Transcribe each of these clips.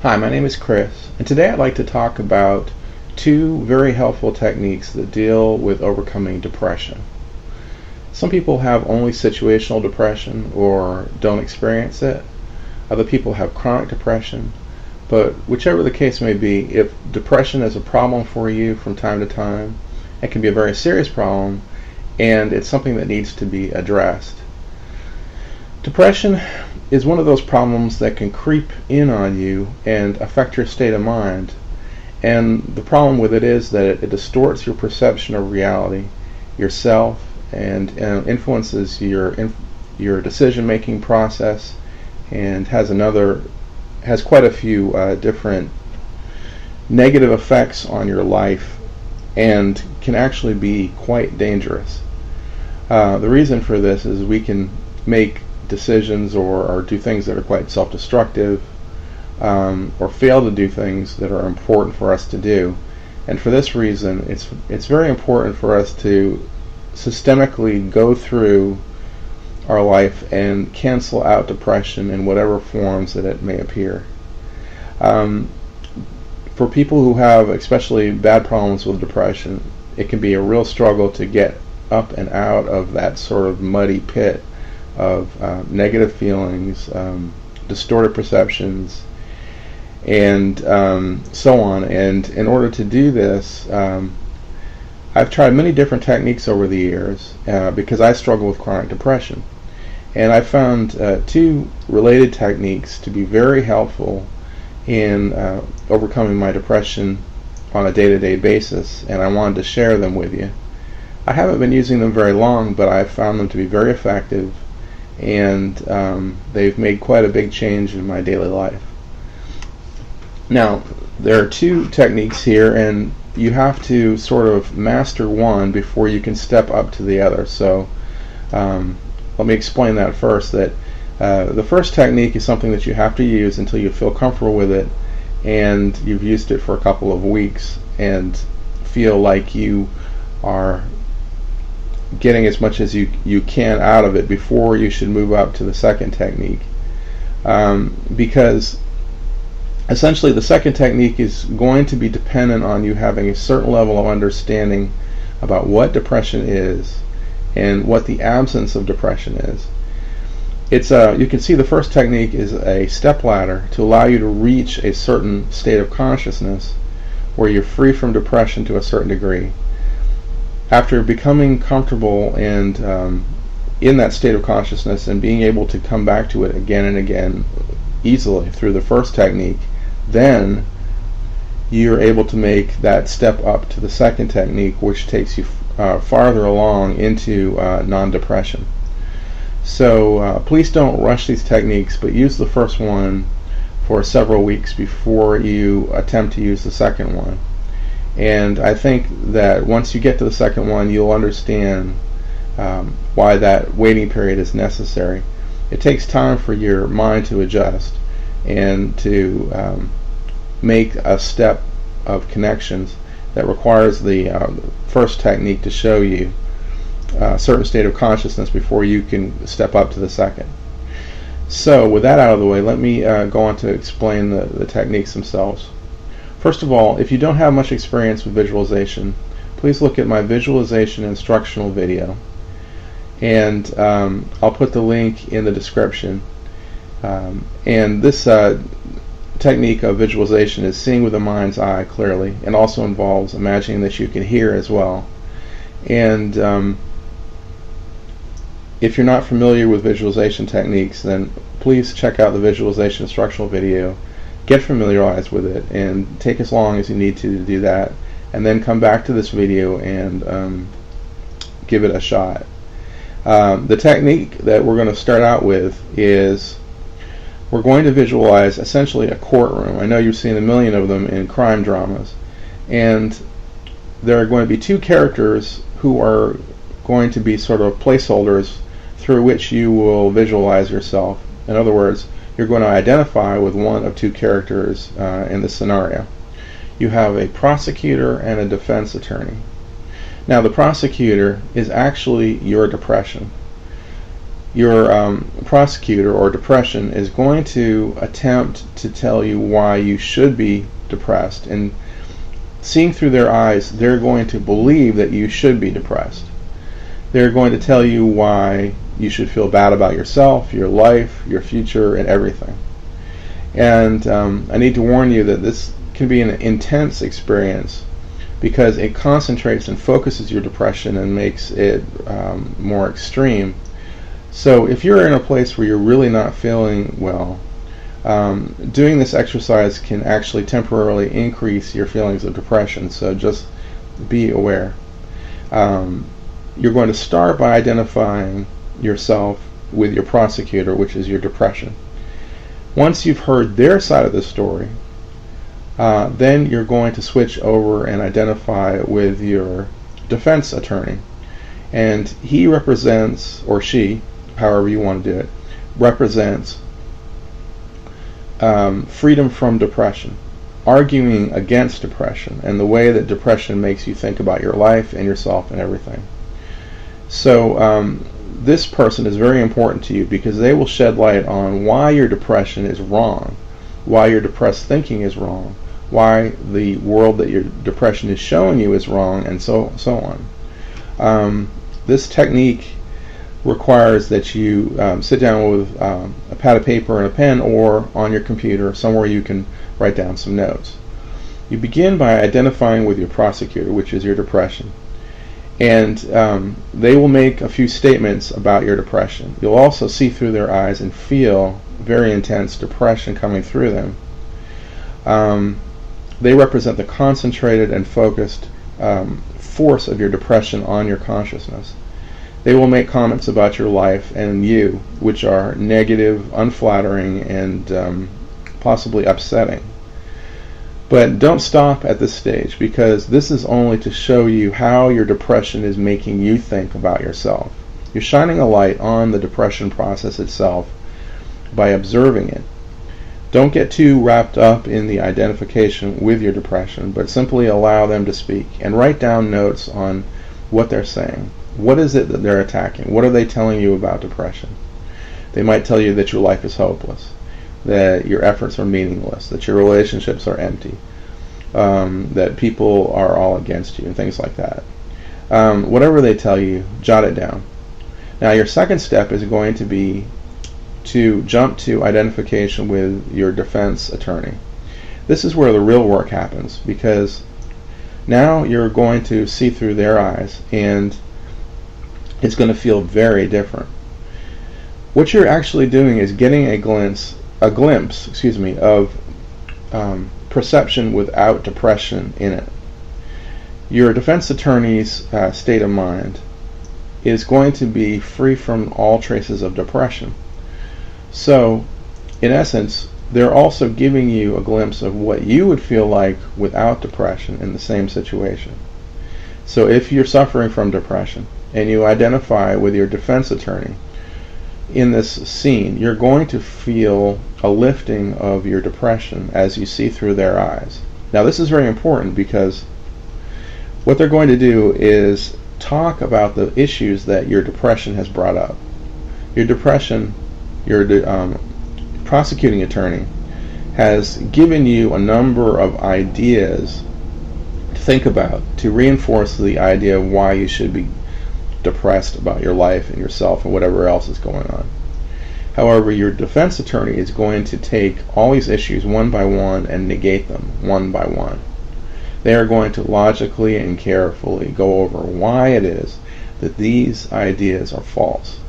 Hi, my name is Chris, and today I'd like to talk about two very helpful techniques that deal with overcoming depression. Some people have only situational depression or don't experience it. Other people have chronic depression. But whichever the case may be, if depression is a problem for you from time to time, it can be a very serious problem, and it's something that needs to be addressed. Depression is one of those problems that can creep in on you and affect your state of mind. And the problem with it is that it distorts your perception of reality, yourself, and influences your decision-making process, and has quite a few different negative effects on your life, and can actually be quite dangerous. The reason for this is we can make decisions or do things that are quite self-destructive, or fail to do things that are important for us to do. And for this reason, it's very important for us to systemically go through our life and cancel out depression in whatever forms that it may appear. For people who have especially bad problems with depression, it can be a real struggle to get up and out of that sort of muddy pit of negative feelings, distorted perceptions, and so on. And in order to do this, I've tried many different techniques over the years because I struggle with chronic depression. And I found two related techniques to be very helpful in overcoming my depression on a day-to-day basis, and I wanted to share them with you. I haven't been using them very long, but I've found them to be very effective, and they've made quite a big change in my daily life. Now, there are two techniques here, and you have to sort of master one before you can step up to the other. So let me explain that first. That the first technique is something that you have to use until you feel comfortable with it, and you've used it for a couple of weeks and feel like you are getting as much as you can out of it before you should move up to the second technique. Because essentially the second technique is going to be dependent on you having a certain level of understanding about what depression is and what the absence of depression is. You can see the first technique is a stepladder to allow you to reach a certain state of consciousness where you're free from depression to a certain degree. After becoming comfortable and in that state of consciousness and being able to come back to it again and again easily through the first technique, then you're able to make that step up to the second technique, which takes you farther along into non-depression. So please don't rush these techniques, but use the first one for several weeks before you attempt to use the second one. And I think that once you get to the second one, you'll understand why that waiting period is necessary. It takes time for your mind to adjust and to make a step of connections that requires the first technique to show you a certain state of consciousness before you can step up to the second. So with that out of the way, let me go on to explain the techniques themselves. First of all, if you don't have much experience with visualization, please look at my visualization instructional video, and I'll put the link in the description. And this technique of visualization is seeing with the mind's eye clearly, and also involves imagining that you can hear as well. And if you're not familiar with visualization techniques, then please check out the visualization instructional video, get familiarized with it, and take as long as you need to do that, and then come back to this video and give it a shot. The technique that we're going to start out with is we're going to visualize essentially a courtroom. I know you've seen a million of them in crime dramas, and there are going to be two characters who are going to be sort of placeholders through which you will visualize yourself. In other words, you're going to identify with one of two characters in the scenario. You have a prosecutor and a defense attorney. Now, the prosecutor is actually your depression. your prosecutor or depression is going to attempt to tell you why you should be depressed, and seeing through their eyes, they're going to believe that you should be depressed. They're going to tell you why you should feel bad about yourself, your life, your future, and everything. And I need to warn you that this can be an intense experience because it concentrates and focuses your depression and makes it more extreme. So if you're in a place where you're really not feeling well, doing this exercise can actually temporarily increase your feelings of depression, so just be aware. You're going to start by identifying yourself with your prosecutor, which is your depression. Once you've heard their side of the story, then you're going to switch over and identify with your defense attorney. And he represents, or she, however you want to do it, represents freedom from depression, arguing against depression and the way that depression makes you think about your life and yourself and everything. So this person is very important to you because they will shed light on why your depression is wrong, why your depressed thinking is wrong, why the world that your depression is showing you is wrong, and so on. This technique requires that you sit down with a pad of paper and a pen, or on your computer somewhere you can write down some notes. You begin by identifying with your prosecutor, which is your depression, and they will make a few statements about your depression. You'll also see through their eyes and feel very intense depression coming through them. They represent the concentrated and focused force of your depression on your consciousness. They will make comments about your life and you, which are negative, unflattering, and possibly upsetting. But don't stop at this stage, because this is only to show you how your depression is making you think about yourself. You're shining a light on the depression process itself by observing it. Don't get too wrapped up in the identification with your depression, but simply allow them to speak and write down notes on what they're saying. What is it that they're attacking? What are they telling you about depression? They might tell you that your life is hopeless, that your efforts are meaningless, that your relationships are empty, that people are all against you, and things like that. Whatever they tell you, jot it down. Now, your second step is going to be to jump to identification with your defense attorney. This is where the real work happens, because now you're going to see through their eyes, and it's going to feel very different. What you're actually doing is getting a glimpse, of perception without depression in it. Your defense attorney's state of mind is going to be free from all traces of depression. So, in essence, they're also giving you a glimpse of what you would feel like without depression in the same situation. So if you're suffering from depression and you identify with your defense attorney in this scene, you're going to feel a lifting of your depression as you see through their eyes. Now, this is very important, because what they're going to do is talk about the issues that your depression has brought up. Your depression, your prosecuting attorney has given you a number of ideas to think about to reinforce the idea of why you should be depressed about your life and yourself and whatever else is going on. However, your defense attorney is going to take all these issues one by one and negate them one by one. They are going to logically and carefully go over why it is that these ideas are false.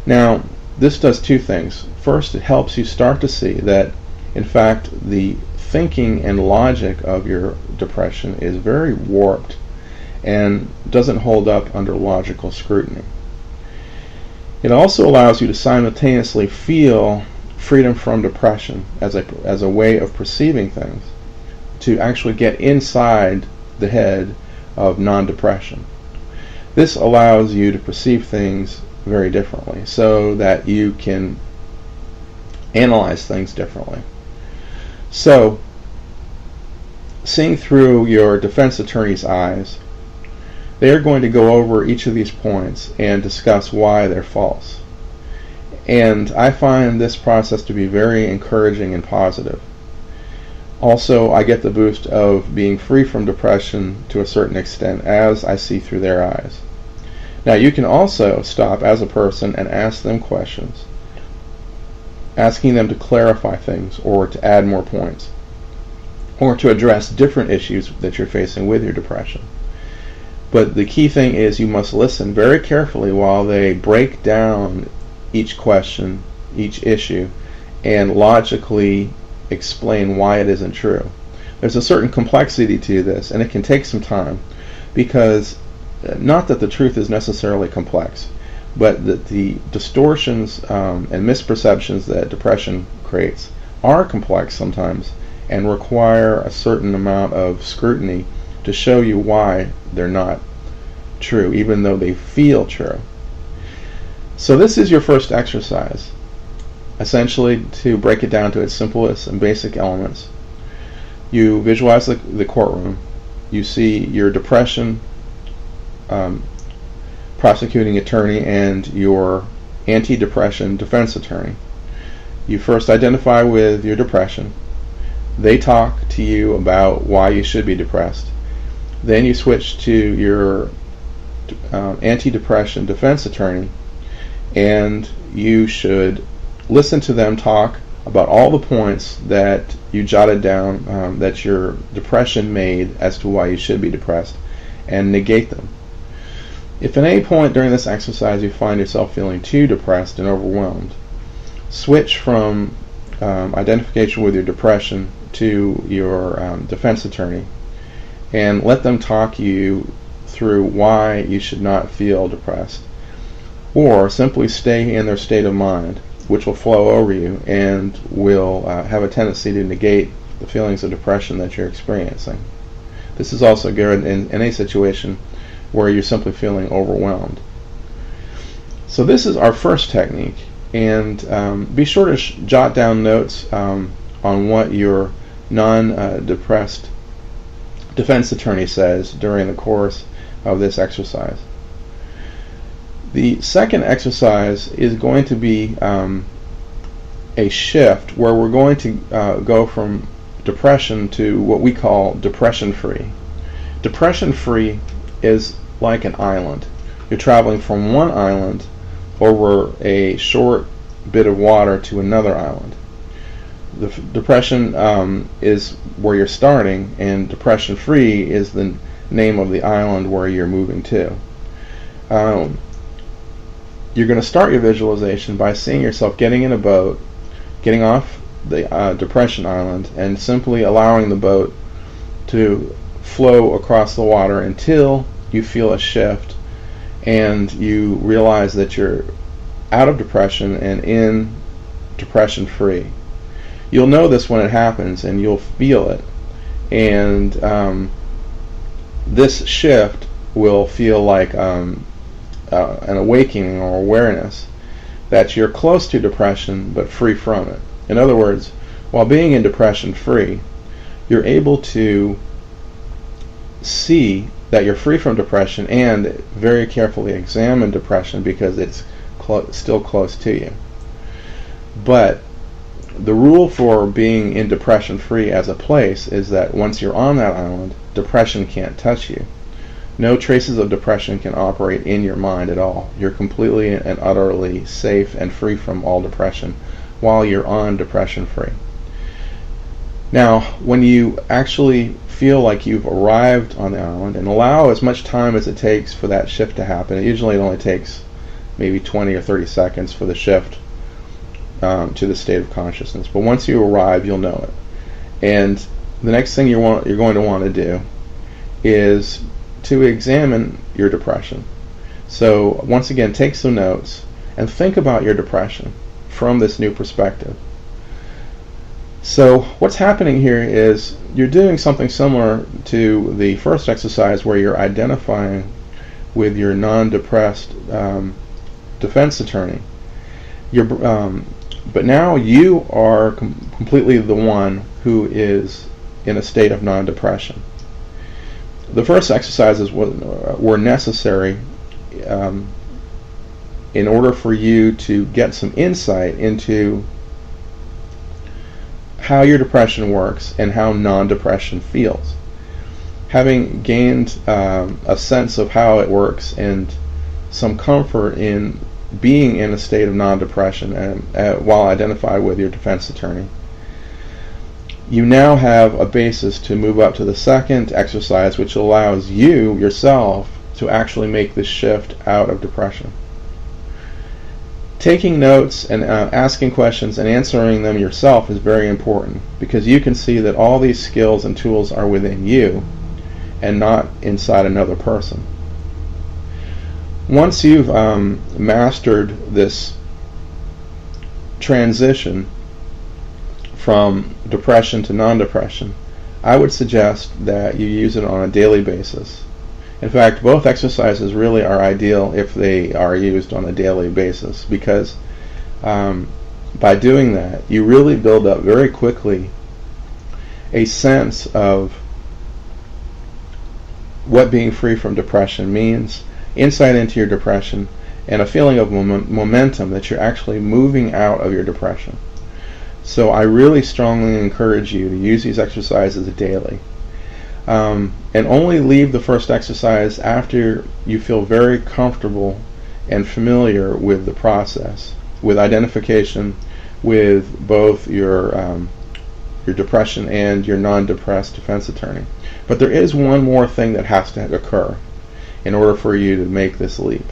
Now, this does two things. First, it helps you start to see that, in fact, the thinking and logic of your depression is very warped and doesn't hold up under logical scrutiny. It also allows you to simultaneously feel freedom from depression as a way of perceiving things, to actually get inside the head of non-depression. This allows you to perceive things very differently, so that you can analyze things differently. So, seeing through your defense attorney's eyes, They are going to go over each of these points and discuss why they're false. And I find this process to be very encouraging and positive. Also, I get the boost of being free from depression to a certain extent as I see through their eyes. Now, you can also stop as a person and ask them questions, asking them to clarify things or to add more points, or to address different issues that you're facing with your depression. But the key thing is you must listen very carefully while they break down each question, each issue, and logically explain why it isn't true. There's a certain complexity to this, and it can take some time, because not that the truth is necessarily complex, but that the distortions and misperceptions that depression creates are complex sometimes and require a certain amount of scrutiny to show you why they're not true, even though they feel true. So this is your first exercise. Essentially, to break it down to its simplest and basic elements, you visualize the courtroom. You see your depression prosecuting attorney and your anti-depression defense attorney. You first identify with your depression. They talk to you about why you should be depressed. Then you switch to your anti-depression defense attorney, and you should listen to them talk about all the points that you jotted down that your depression made as to why you should be depressed, and negate them. If at any point during this exercise you find yourself feeling too depressed and overwhelmed, switch from identification with your depression to your defense attorney, and let them talk you through why you should not feel depressed. Or simply stay in their state of mind, which will flow over you and will have a tendency to negate the feelings of depression that you're experiencing. This is also good in any situation where you're simply feeling overwhelmed. So this is our first technique, and be sure to jot down notes on what your non-depressed defense attorney says during the course of this exercise. The second exercise is going to be a shift where we're going to go from depression to what we call depression-free. Depression-free is like an island. You're traveling from one island over a short bit of water to another island. The depression is where you're starting, and depression-free is the name of the island where you're moving to. You're going to start your visualization by seeing yourself getting in a boat, getting off the depression island, and simply allowing the boat to flow across the water until you feel a shift and you realize that you're out of depression and in depression free. You'll know this when it happens, and you'll feel it, and this shift will feel like an awakening or awareness that you're close to depression but free from it. In other words, while being in depression free, you're able to see that you're free from depression and very carefully examine depression because it's still close to you. But the rule for being in depression free as a place is that once you're on that island, depression can't touch you. No traces of depression can operate in your mind at all. You're completely and utterly safe and free from all depression while you're on depression free. Now, when you actually feel like you've arrived on the island, and allow as much time as it takes for that shift to happen, usually it only takes maybe 20 or 30 seconds for the shift to the state of consciousness. But once you arrive, you'll know it. And the next thing you're going to want to do is to examine your depression. So once again, take some notes and think about your depression from this new perspective. So what's happening here is you're doing something similar to the first exercise where you're identifying with your non-depressed defense attorney. But now you are completely the one who is in a state of non-depression. The first exercises were necessary in order for you to get some insight into how your depression works and how non-depression feels. Having gained a sense of how it works and some comfort in being in a state of non-depression and while identified with your defense attorney, you now have a basis to move up to the second exercise, which allows you yourself to actually make this shift out of depression. Taking notes and asking questions and answering them yourself is very important, because you can see that all these skills and tools are within you and not inside another person. Once you've mastered this transition from depression to non-depression, I would suggest that you use it on a daily basis. In fact, both exercises really are ideal if they are used on a daily basis, because by doing that, you really build up very quickly a sense of what being free from depression means, insight into your depression, and a feeling of momentum that you're actually moving out of your depression. So I really strongly encourage you to use these exercises daily. And only leave the first exercise after you feel very comfortable and familiar with the process, with identification with both your depression and your non-depressed defense attorney. But there is one more thing that has to occur in order for you to make this leap,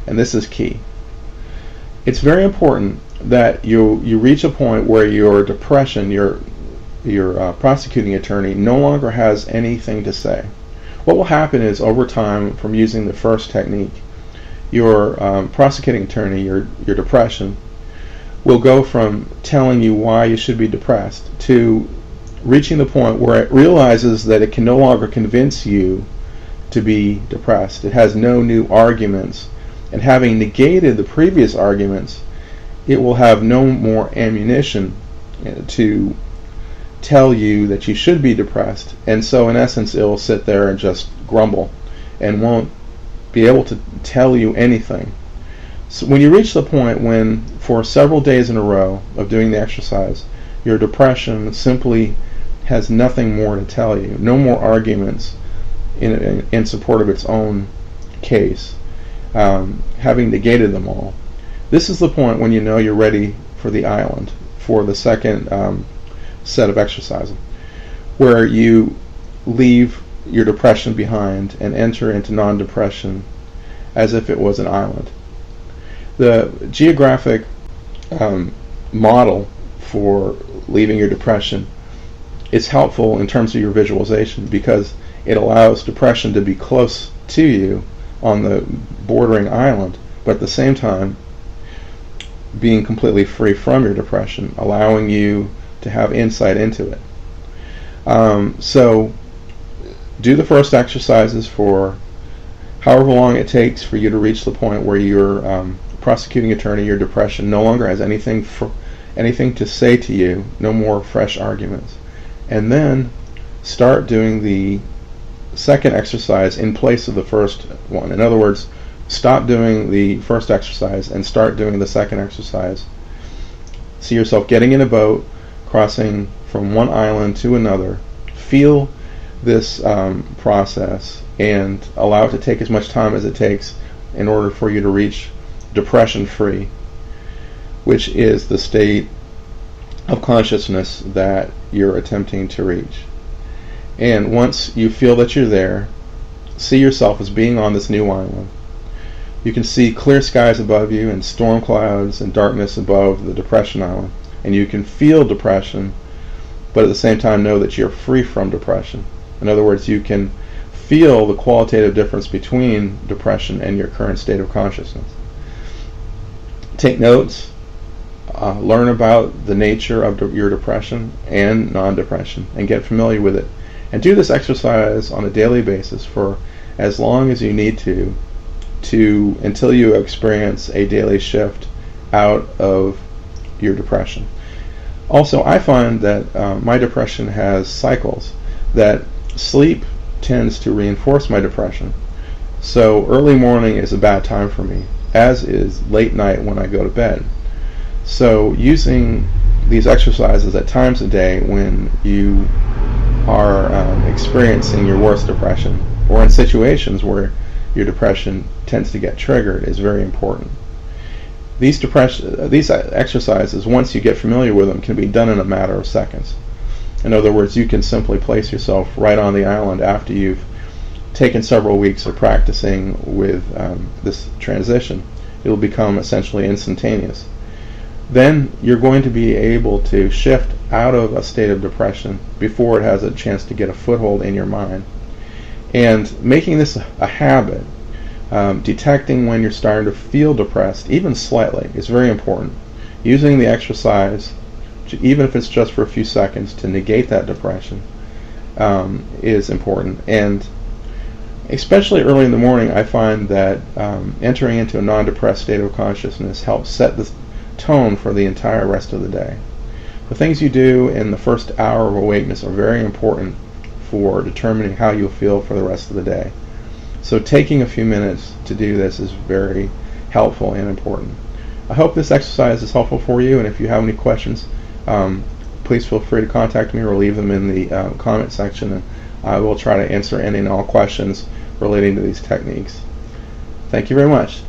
and this is key. It's very important that you reach a point where your depression, your prosecuting attorney, no longer has anything to say. What will happen is, over time, from using the first technique, your prosecuting attorney, your depression, will go from telling you why you should be depressed to reaching the point where it realizes that it can no longer convince you to be depressed. It has no new arguments, and having negated the previous arguments, it will have no more ammunition to tell you that you should be depressed. And so in essence, it will sit there and just grumble and won't be able to tell you anything. So when you reach the point when, for several days in a row of doing the exercise, your depression simply has nothing more to tell you, no more arguments in support of its own case, having negated them all, this is the point when you know you're ready for the island, for the second set of exercises, where you leave your depression behind and enter into non-depression as if it was an island. The geographic model for leaving your depression is helpful in terms of your visualization, because it allows depression to be close to you on the bordering island, but at the same time being completely free from your depression, allowing you to have insight into it. So do the first exercises for however long it takes for you to reach the point where your prosecuting attorney, your depression, no longer has anything to say to you, no more fresh arguments. And then start doing the second exercise in place of the first one. In other words, stop doing the first exercise and start doing the second exercise. See yourself getting in a boat, crossing from one island to another. Feel this process and allow it to take as much time as it takes in order for you to reach depression-free, which is the state of consciousness that you're attempting to reach. And once you feel that you're there, see yourself as being on this new island. You can see clear skies above you and storm clouds and darkness above the depression island. And you can feel depression, but at the same time know that you're free from depression. In other words, you can feel the qualitative difference between depression and your current state of consciousness. Take notes, learn about the nature of your depression and non-depression, and get familiar with it. And do this exercise on a daily basis for as long as you need to until you experience a daily shift out of your depression. Also, I find that my depression has cycles, that sleep tends to reinforce my depression. So early morning is a bad time for me, as is late night when I go to bed. So using these exercises at times a day when you are experiencing your worst depression, or in situations where your depression tends to get triggered, is very important. These exercises, once you get familiar with them, can be done in a matter of seconds. In other words, you can simply place yourself right on the island after you've taken several weeks of practicing with this transition. It will become essentially instantaneous. Then you're going to be able to shift out of a state of depression before it has a chance to get a foothold in your mind. And making this a habit, detecting when you're starting to feel depressed, even slightly, is very important. Using the exercise, even if it's just for a few seconds, to negate that depression is important. And especially early in the morning, I find that entering into a non-depressed state of consciousness helps set the tone for the entire rest of the day. The things you do in the first hour of awakeness are very important for determining how you'll feel for the rest of the day. So taking a few minutes to do this is very helpful and important. I hope this exercise is helpful for you, and if you have any questions, please feel free to contact me or leave them in the comment section, and I will try to answer any and all questions relating to these techniques. Thank you very much.